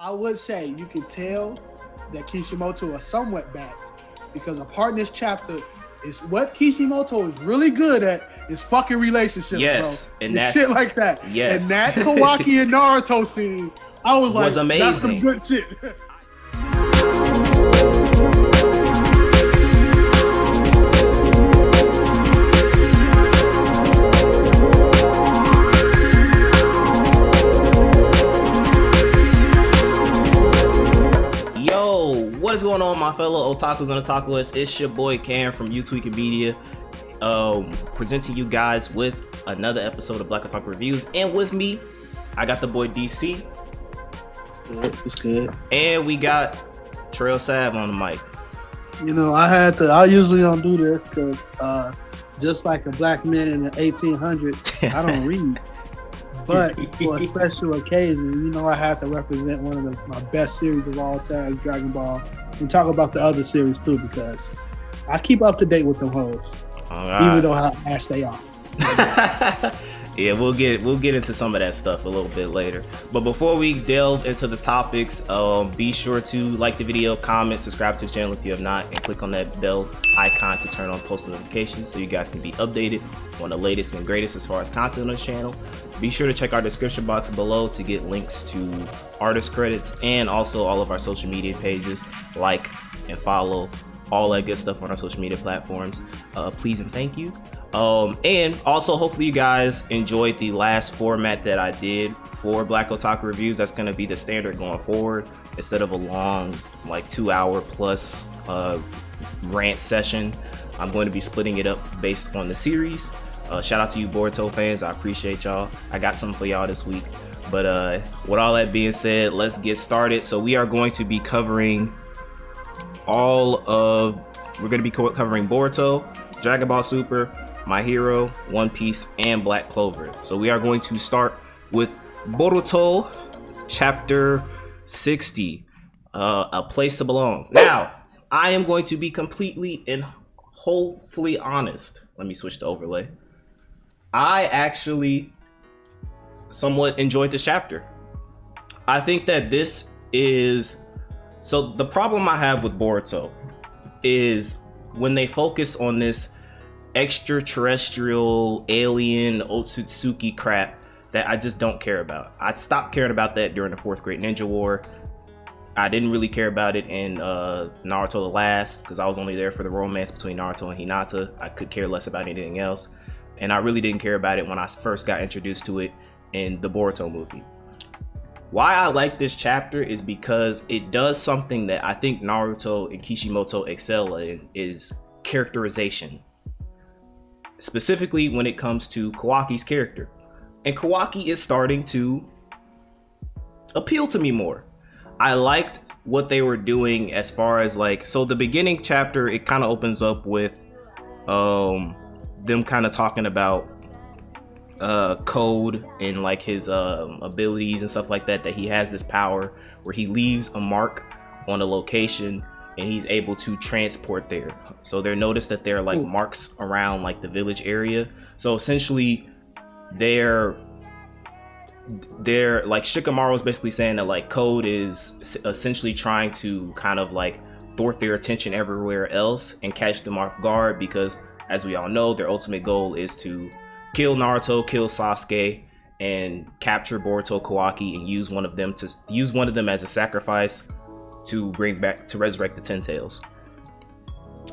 I would say you can tell that Kishimoto is somewhat back because a part in this chapter is what Kishimoto is really good at is fucking relationships, yes, bro. And that's shit like that. Yes. And that Kawaki and Naruto scene, I was like, amazing. That's some good shit. What is going on, my fellow otakus and otakuists? It's your boy Cam from YouTweaker Media, presenting you guys with another episode of Black Otaku Reviews. And with me, I got the boy DC. It's good. And we got Trail Sav on the mic. You know, I usually don't do this because just like a black man in the 1800s, I don't read. But for a special occasion, you know, I have to represent one of my best series of all time, Dragon Ball, and talk about the other series too, because I keep up to date with them hoes, even though how ash they are. Yeah, we'll get into some of that stuff a little bit later. But before we delve into the topics, be sure to like the video, comment, subscribe to the channel if you have not, and click on that bell icon to turn on post notifications so you guys can be updated on the latest and greatest as far as content on the channel. Be sure to check our description box below to get links to artist credits and also all of our social media pages. Like and follow, all that good stuff on our social media platforms. Please and thank you. And also, hopefully you guys enjoyed the last format that I did for Black Otaku Reviews. That's going to be the standard going forward. Instead of a long, like 2 hour plus rant session, I'm going to be splitting it up based on the series. Shout out to you Boruto fans. I appreciate y'all. I got something for y'all this week. But with all that being said, let's get started. So we are going to be covering we're going to be covering Boruto, Dragon Ball Super, My Hero, One Piece, and Black Clover. So we are going to start with Boruto chapter 60, A Place to Belong. Now, I am going to be completely and hopefully honest. Let me switch to overlay. I actually somewhat enjoyed this chapter. I think that this is... So the problem I have with Boruto is when they focus on this extraterrestrial alien Otsutsuki crap that I just don't care about. I stopped caring about that during the 4th Great Ninja War. I didn't really care about it in Naruto the Last because I was only there for the romance between Naruto and Hinata. I could care less about anything else. And I really didn't care about it when I first got introduced to it in the Boruto movie. Why I like this chapter is because it does something that I think Naruto and Kishimoto excel in, is characterization. Specifically when it comes to Kawaki's character. And Kawaki is starting to appeal to me more. I liked what they were doing as far as like, so the beginning chapter, it kind of opens up with them kind of talking about Code and like his abilities and stuff like that he has this power where he leaves a mark on a location and he's able to transport there. So they noticed that there are like marks around like the village area. So essentially they're like, Shikamaru is basically saying that like Code is essentially trying to kind of like thwart their attention everywhere else and catch them off guard, because as we all know, their ultimate goal is to kill Naruto, kill Sasuke, and capture Boruto Kawaki and use one of them as a sacrifice to resurrect the Ten Tails.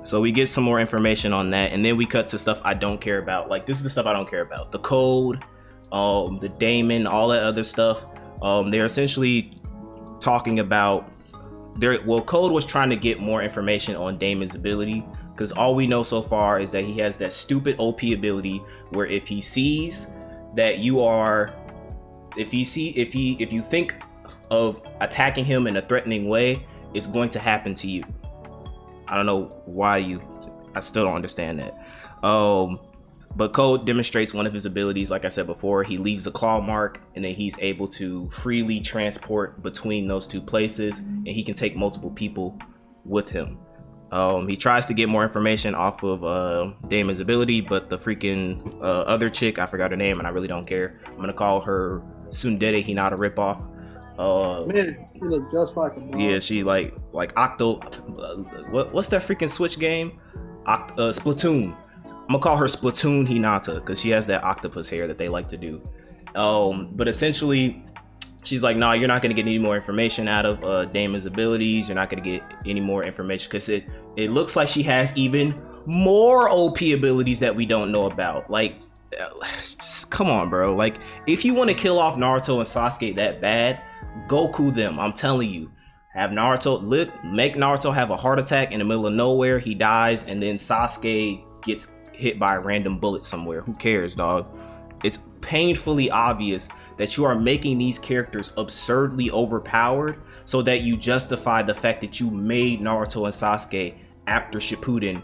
So we get some more information on that, and then we cut to stuff I don't care about. Like, this is the stuff I don't care about. The Code, the Daemon, all that other stuff. They're essentially talking about Code was trying to get more information on Daemon's ability, because all we know so far is that he has that stupid OP ability where if he sees that if you think of attacking him in a threatening way, it's going to happen to you. I don't know why I still don't understand that. But Code demonstrates one of his abilities. Like I said before, he leaves a claw mark and then he's able to freely transport between those two places, and he can take multiple people with him. He tries to get more information off of Damon's ability, but the freaking other chick, I forgot her name and I really don't care. I'm gonna call her Tsundere Hinata ripoff. Man, She look just like a mom. Yeah, she like Octo. What's that freaking Switch game? Splatoon. I'm gonna call her Splatoon Hinata because she has that octopus hair that they like to do. But essentially, she's like, nah, you're not gonna get any more information out of Damon's abilities. You're not gonna get any more information because it looks like she has even more OP abilities that we don't know about. Like, just, come on, bro. Like, if you want to kill off Naruto and Sasuke that bad, Goku them. I'm telling you. Have Naruto make Naruto have a heart attack in the middle of nowhere. He dies, and then Sasuke gets hit by a random bullet somewhere. Who cares, dog? It's painfully obvious that you are making these characters absurdly overpowered so that you justify the fact that you made Naruto and Sasuke after Shippuden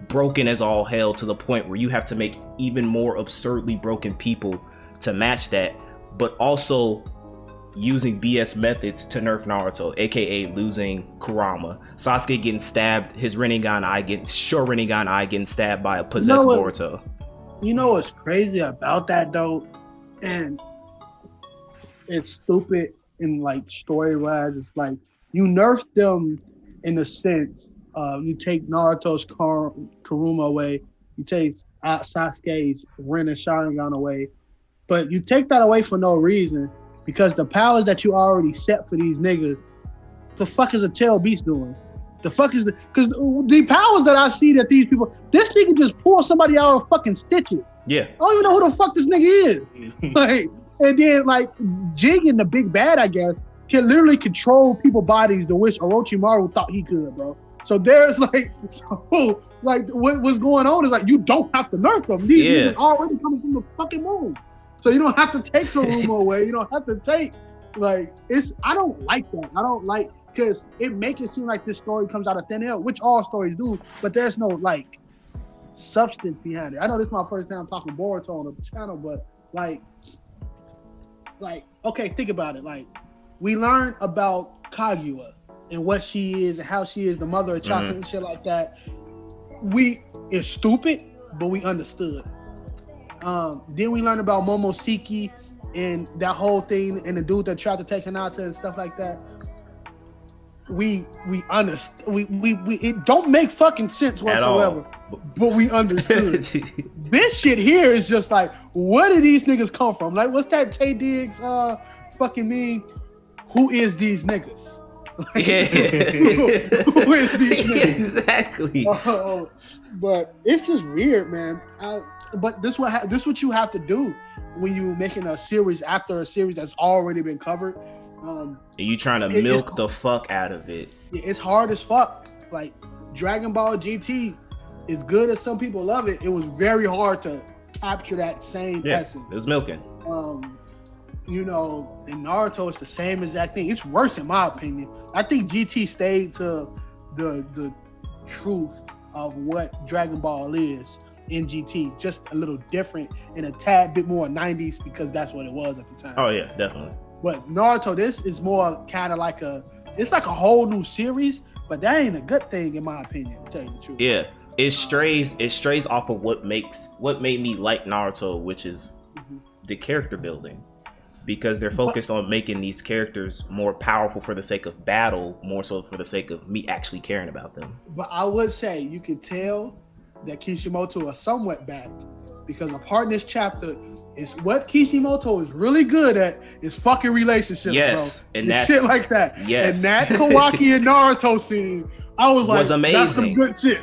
broken as all hell to the point where you have to make even more absurdly broken people to match that, but also using BS methods to nerf Naruto, aka losing Kurama, Sasuke getting stabbed, his Rinnegan eye getting stabbed by a possessed Boruto. You know what's crazy about that though, and it's stupid in like story wise. It's like you nerf them in a sense. You take Naruto's Kurama away, you take Sasuke's Rin and Sharingan away, but you take that away for no reason. Because the powers that you already set for these niggas, the fuck is a tail beast doing? The fuck is because the powers that I see that these people, this nigga just pull somebody out of fucking stitches. Yeah. I don't even know who the fuck this nigga is. Like, and then like Jigen, the big bad, I guess, can literally control people's bodies the which Orochimaru thought he could, bro. So there's like, what's going on is like, you don't have to nerf them. These niggas already coming from the fucking moon. So you don't have to take Kuruma away. You don't have to take, like, I don't like that. I don't like, because it makes it seem like this story comes out of thin air, which all stories do, but there's no, like, substance behind it. I know this is my first time talking Boruto on the channel, but, like, okay, think about it. Like, we learned about Kaguya and what she is and how she is the mother of chocolate and shit like that. It's stupid, but we understood. Then we learned about Momoshiki and that whole thing and the dude that tried to take Hinata and stuff like that. We understand. It don't make fucking sense whatsoever, but we understood. This shit here is just like, where did these niggas come from? Like, what's that Tay Diggs fucking meme? Who is these niggas? Like, who is these niggas? Exactly. But it's just weird, man. But this what you have to do when you making a series after a series that's already been covered. You trying to milk the fuck out of it. It's hard as fuck. Like Dragon Ball GT, as good as some people love it, it was very hard to capture that same essence. It was milking. In Naruto, it's the same exact thing. It's worse in my opinion. I think GT stayed to the truth of what Dragon Ball is in GT, just a little different and a tad bit more 90s because that's what it was at the time. Oh yeah, definitely. But Naruto, this is more kind of like it's like a whole new series, but that ain't a good thing in my opinion, to tell you the truth. Yeah, it strays off of what made me like Naruto, which is the character building. Because they're focused on making these characters more powerful for the sake of battle, more so for the sake of me actually caring about them. But I would say you could tell that Kishimoto is somewhat back, because a part in this chapter is what Kishimoto is really good at is fucking relationships. Yes, bro. and that's shit like that. Yes, and that Kawaki and Naruto scene, I was amazing. That's some good shit.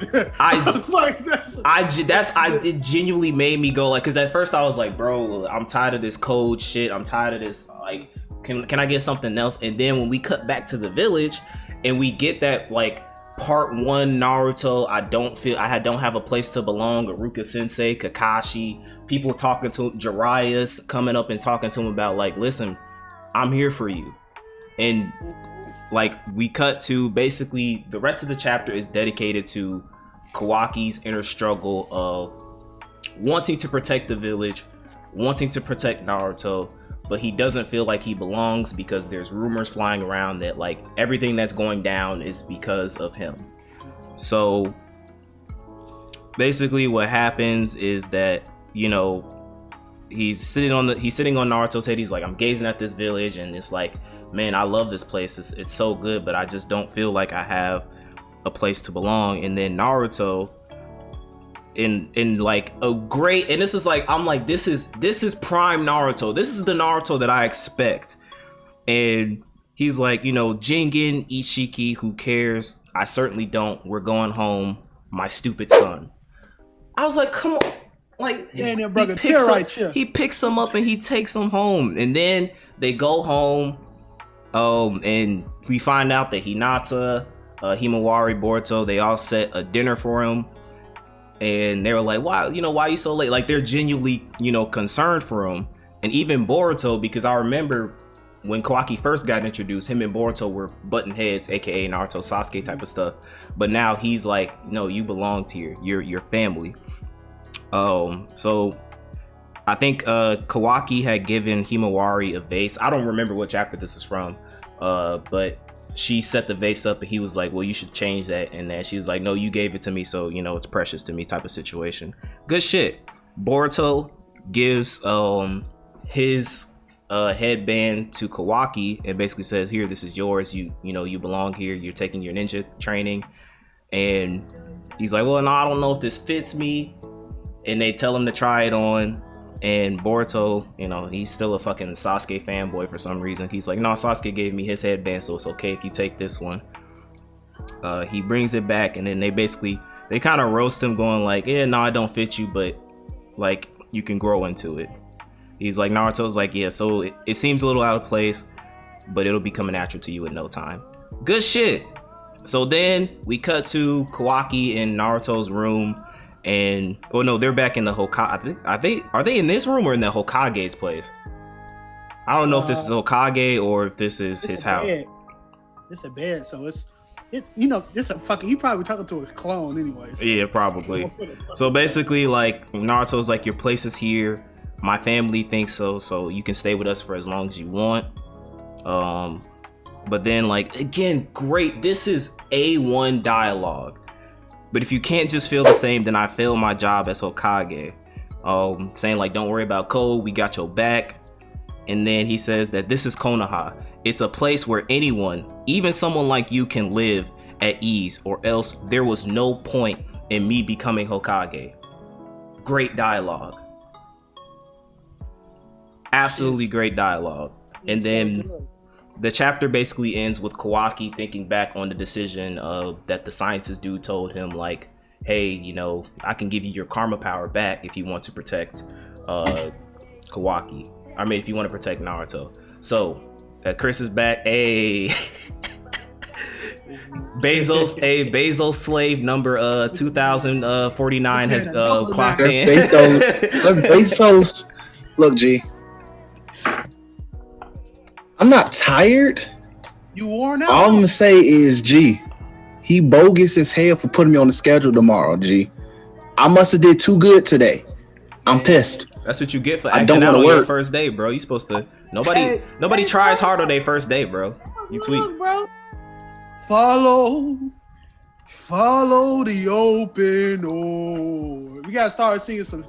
It genuinely made me go like, because at first I was like, bro, I'm tired of this code shit. I'm tired of this. Like, can I get something else? And then when we cut back to the village and we get that like part 1 Naruto, I don't have a place to belong. Aruka Sensei, Kakashi, people talking to Jiraiya, coming up and talking to him about like, listen, I'm here for you. And like we cut to basically the rest of the chapter is dedicated to Kawaki's inner struggle of wanting to protect the village, wanting to protect Naruto, but he doesn't feel like he belongs because there's rumors flying around that like everything that's going down is because of him. So basically what happens is that, he's sitting on Naruto's head. He's like, I'm gazing at this village and it's like man, I love this place. It's so good, but I just don't feel like I have a place to belong. And then Naruto, in like a great, and this is like, I'm like, this is prime Naruto. This is the Naruto that I expect. And he's like, you know, Jingen, Ishiki, who cares? I certainly don't. We're going home. My stupid son. I was like, come on. Like, yeah, brother, he picks him up and he takes him home. And then they go home. And we find out that Hinata, Himawari, Boruto, they all set a dinner for him. And they were like, why are you so late? Like, they're genuinely, you know, concerned for him. And even Boruto, because I remember when Kawaki first got introduced, him and Boruto were button heads, aka Naruto Sasuke type of stuff. But now he's like, no, you belong here. You're your family. So I think Kawaki had given Himawari a vase. I don't remember what chapter this is from, but she set the vase up and he was like, well, you should change that. And then she was like, no, you gave it to me, so, you know, it's precious to me type of situation. Good shit. Boruto gives his headband to Kawaki and basically says, here, this is yours. You know, you belong here. You're taking your ninja training. And he's like, well, no, I don't know if this fits me. And they tell him to try it on. And Boruto, you know, he's still a fucking Sasuke fanboy for some reason. He's like, no, Sasuke gave me his headband, so it's okay if you take this one. He brings it back, and then they kind of roast him, going like, yeah, no, it don't fit you, but like, you can grow into it. He's like, Naruto's like, yeah, so it seems a little out of place, but it'll be coming natural to you in no time. Good shit. So then we cut to Kawaki in Naruto's room. And oh no, they're back in the Hokage. Are they in this room or in the Hokage's place? I don't know if this is Hokage or if this is his house. It's a bed, so you know, this a fucking. He probably talking to a clone anyway. So. Yeah, probably. So basically, like, Naruto's like, your place is here. My family thinks so you can stay with us for as long as you want. But then, like, again, great. This is A1 dialogue. But if you can't just feel the same, then I failed my job as Hokage. Saying like, don't worry about code, we got your back. And then he says that this is Konoha. It's a place where anyone, even someone like you, can live at ease, or else there was no point in me becoming Hokage. Great dialogue. Absolutely great dialogue. And then the chapter basically ends with Kawaki thinking back on the decision that the scientist dude told him, like, hey, you know, I can give you your karma power back if you want to protect Kawaki. I mean, if you want to protect Naruto. So Chris is back. Hey. Bezos slave number 2049 has clocked in. Bezos, look, G. I'm not tired. You worn out? All I'm gonna say is, G, he bogus as hell for putting me on the schedule tomorrow, G. I must have did too good today. I'm pissed. That's what you get for acting out on your first day, bro. You supposed to. Nobody tries hard on their first day, bro. You tweet. Look, bro. Follow the open door. We gotta start singing some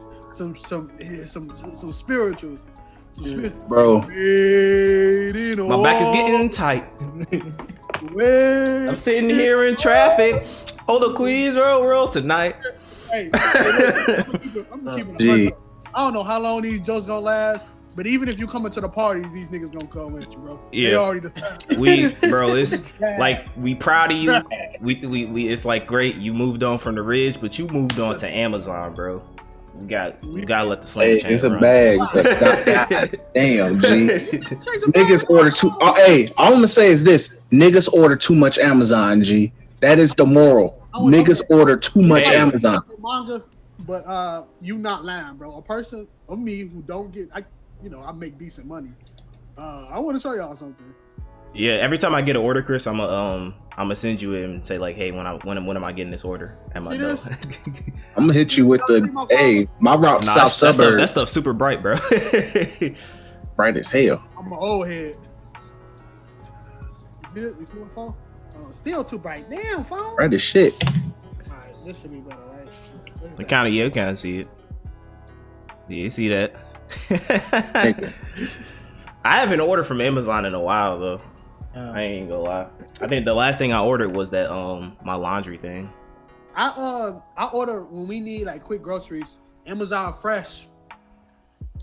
spirituals. Bro, my back is getting tight. I'm sitting here in traffic. Hold the Queens roll tonight. Hey, I'm gonna keep it. I don't know how long these jokes gonna last, but even if you come into the parties, these niggas gonna come at you, bro. Yeah, they already it's like, we proud of you. We it's like, great, you moved on from the Ridge, but you moved on to Amazon, bro. You gotta let the slam chain it's a run. bag, but God damn, G. Niggas order too. Hey, all I'm gonna say is this: niggas order too much Amazon, G. That is the moral. Niggas order too much Amazon. Manga, but you not lying, bro. A person of me who don't get, I make decent money. I want to show y'all something. Yeah, every time I get an order, Chris, I'm gonna send you it and say like, hey, when am I getting this order at my door? I'm gonna hit you with my route south suburb. That stuff's super bright, bro. Bright as hell. I'm an old head. You see my phone? Still too bright. Damn, phone. Bright as shit. All right, this should be better, right? You kind of see it. Yeah, you see that. I haven't ordered from Amazon in a while though. I ain't gonna lie. I think the last thing I ordered was that my laundry thing. I order when we need like quick groceries, Amazon Fresh.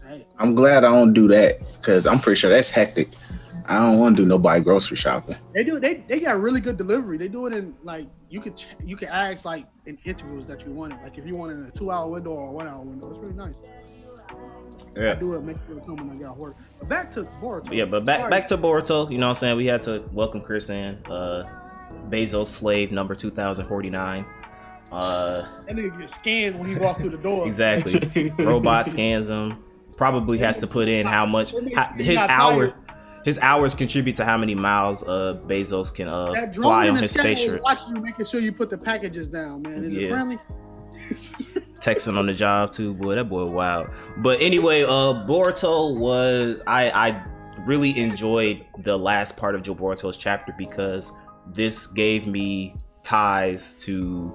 Hey. I'm glad I don't do that because I'm pretty sure that's hectic. I don't want to do nobody grocery shopping. They do. They got really good delivery. They do it in like you could ask like in intervals that you want it. Like if you want it in a 2-hour window or a 1-hour window, it's really nice. Yeah. I do it. Make sure it come when I get off work. But back to Boruto. Yeah, but back to Boruto. You know what I'm saying? We had to welcome Chris in. Bezos slave number 2049. That nigga get scanned when he walked through the door. Exactly. Robot scans him. Probably has to put in how much his hours contribute to how many miles Bezos can fly on his spaceship. Watching you, making sure you put the packages down, man. Is it friendly? Texting on the job too, boy. That boy wild. But anyway, Boruto was I really enjoyed the last part of Joe Boruto's chapter because this gave me ties to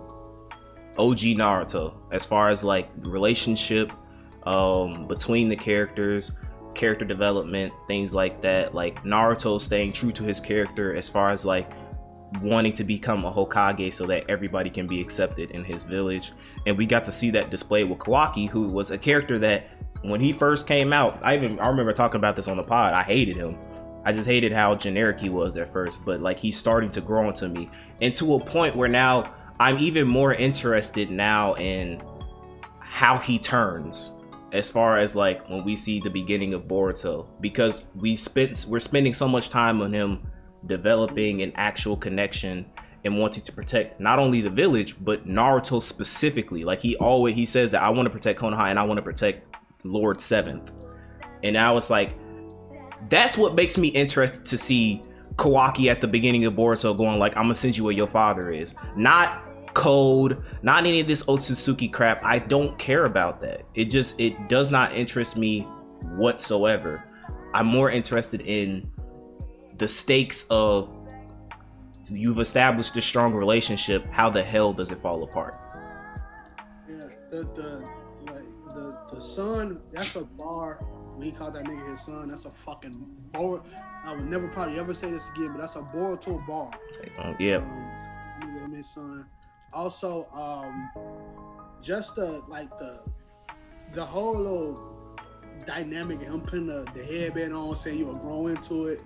OG Naruto as far as like relationship between the characters, character development, things like that. Like Naruto staying true to his character as far as like wanting to become a Hokage so that everybody can be accepted in his village. And we got to see that displayed with Kawaki, who was a character that when he first came out, I remember talking about this on the pod. I hated him. I just hated how generic he was at first, but like he's starting to grow into me, and to a point where now I'm even more interested now in how he turns as far as like when we see the beginning of Boruto, because we're spending so much time on him developing an actual connection and wanting to protect not only the village but Naruto specifically. Like he says that I want to protect Konoha and I want to protect Lord Seventh, and now it's like that's what makes me interested to see Kawaki at the beginning of Boruto going like, I'm gonna send you where your father is. Not code, not any of this Otsutsuki crap. I don't care about that. It does not interest me whatsoever. I'm more interested in the stakes of you've established a strong relationship. How the hell does it fall apart? Yeah, the son, that's a bar. When he called that nigga his son, that's a fucking Boruto. I would never probably ever say this again, but that's a Boruto bar. Yeah. His son. Also, just the whole little dynamic of him putting the headband on, saying you'll grow into it.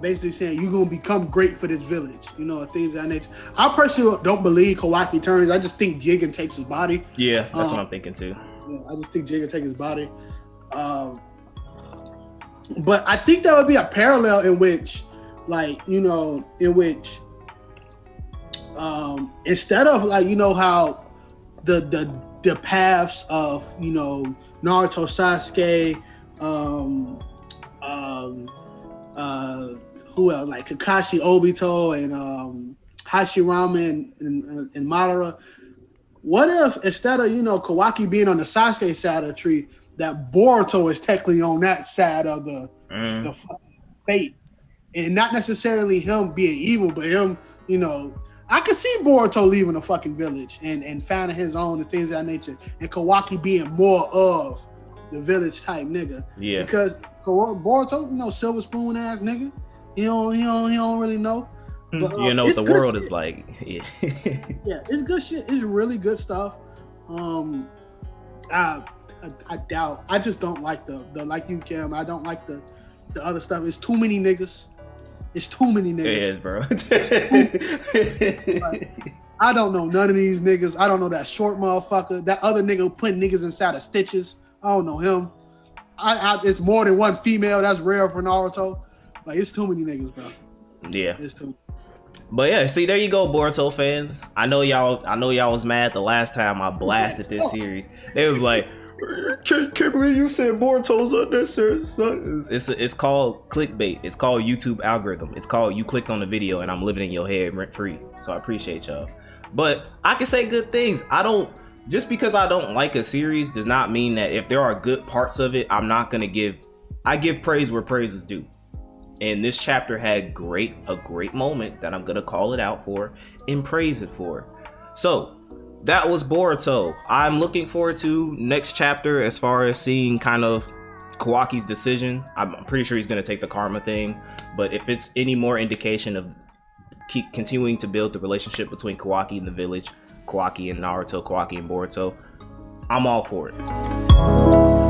Basically saying you're gonna become great for this village, you know, things of that nature. I personally don't believe Kawaki turns. I just think Jigen takes his body. Yeah, that's what I'm thinking too. Yeah, I just think Jigen takes his body. But I think that would be a parallel in which, like, you know, instead of like, you know, how the paths of, you know, Naruto, Sasuke, who else, like Kakashi, Obito, and Hashirama and Madara. What if instead of, you know, Kawaki being on the Sasuke side of the tree, that Boruto is technically on that side of the fate, and not necessarily him being evil, but him, you know, I could see Boruto leaving the fucking village and finding his own and things of that nature, and Kawaki being more of the village type nigga. Yeah. Because Boruto, you know, silver spoon ass nigga, he don't really know. But, you know what the world shit. Is like. Yeah. Yeah, it's good shit. It's really good stuff. I doubt. I just don't like the like you, Cam. I don't like the other stuff. It's too many niggas. It's too many niggas. It is, bro. Like, I don't know none of these niggas. I don't know that short motherfucker. That other nigga putting niggas inside of stitches. I don't know him. It's more than one female. That's rare for Naruto. Like, it's too many niggas, bro. Yeah. It's too. But yeah, see, there you go, Boruto fans. I know y'all was mad the last time I blasted this series. It was like, can't believe you said Boruto's unnecessary. It's called clickbait. It's called YouTube algorithm. It's called you clicked on the video and I'm living in your head rent free. So I appreciate y'all. But I can say good things. Just because I don't like a series does not mean that if there are good parts of it, I give praise where praise is due. And this chapter had a great moment that I'm gonna call it out for and praise it for. So that was Boruto. I'm looking forward to next chapter as far as seeing kind of Kawaki's decision. I'm pretty sure he's going to take the karma thing. But if it's any more indication of keep continuing to build the relationship between Kawaki and the village, Kawaki and Naruto, Kawaki and Boruto, I'm all for it.